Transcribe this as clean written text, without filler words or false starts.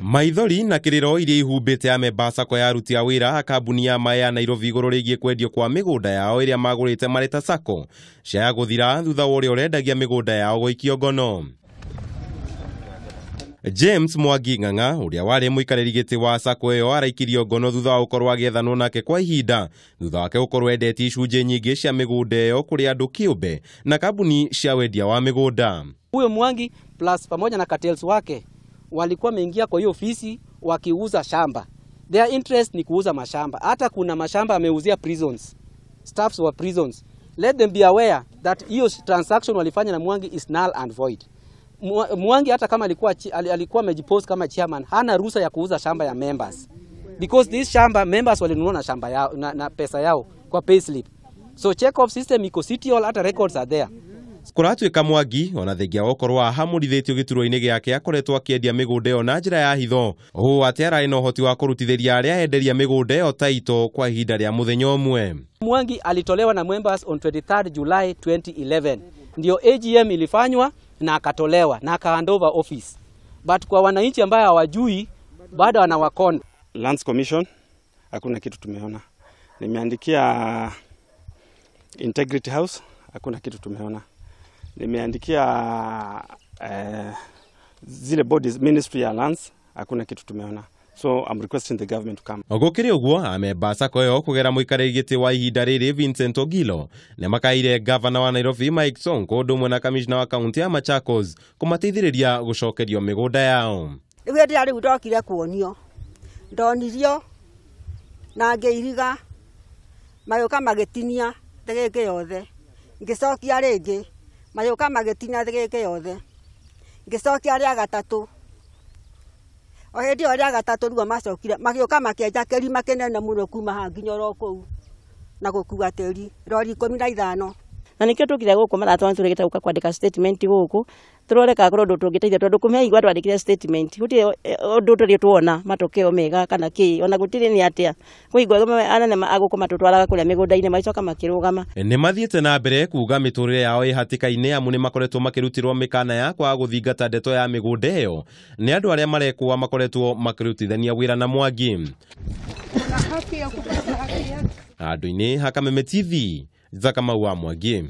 Maithori na kiriro iria ihumbite amemba SACCO ya aruti a wira kambuni ya Maya Nairobi iguru rigie kwendio kwa migunda yao iria magurite mareta SACCO cia guthira thutha wa uria urendagia migunda yao guikio ngono. James Mwangi Ng'ang'a uria wari muikariri giti wa SACCO iyo araikirio ngono thutha wa gukorwo agiethanwo nake kwa ihinda thutha wake gukorwo endeti icunje nyingi cia migunda iyo kuri andu kiumbe na kambuni cia wendia wa migunda. Huyo Mwangi plus pamoja na cartels wake walikuwa wameingia kwa hiyo ofisi wakiuza shamba. Their interest ni kuuza mashamba. Hata kuna mashamba ameuzia prisons, staffs wa prisons. Let them be aware that hiyo transaction walifanya na Mwangi is null and void. Mwangi hata kama alikuwa amejipost kama chairman, hana ruhusa ya kuuza shamba ya members. Because this shamba members walinunua na shamba yao na pesa yao kwa payslip. So check off system iko city all, hata records are there. Kuratuika Mwangi ona thengia gokorwo ahamurithitio gituro-ini giake akoretwo akiendia migunda iyo na njira ya hitho o ati arari na uhoti wa kurutithiria aria enderia migunda iyo taito kwa ihinda ria muthenya umwe. Mwangi alitolewa na members on 23rd July 2011 ndio AGM ilifanywa na akatolewa na akahandover office, but kwa wananchi ambao hawajui bado wanawakona. Lands Commission hakuna kitu tumeona. Nimeandikia Integrity House hakuna kitu tumeona. Nimeandikia zile bodies, Ministry ya Lands hakuna kitu tumeona. So I'm requesting the government to come. Ogokiri uguo amemba SACCO yo kugera muikariri giti wa ihinda riri Vincent Ogilo ne makaire governor wa Nairobi Mike Sonko ndumwe na commissioner wa county ya Machakos kumateithiriria gucokerio migunda yao. Riu ndi ari ndokire kuonio ndonirio na ngeiriga mayoka magetinia thegeke yothe ngicokia ringi mayoka magetinia thegeke yothe ngicokia ria gatatu o hindi o ria gatatu ruo macokire magioka makenja keri makenene muno kuma ha nginya ro kou na gukua teri rori 15 na nikio tukire guku maratwa turegeta guka kwandika statement guku turoreka akoro ndu tungiteithia tondu kumia igwa twandikire statement huti ndu turi tuona matokeo mega kana ki ona gutire ni atia kuigwa anane aguko matutwaraga kuria migunda-ini maicoka makirugama ni mathiete na mbere kuuga miturire yao ihatika-ini amu ni makoretwo makirutirwo mikana ya kwa guthingata ndeto ya migunda iyo ni andu aria marekwa makoretwo makirutithania wira na Mwangi. Andu-ini ha Kameme TV Zaka Maua Mwangi.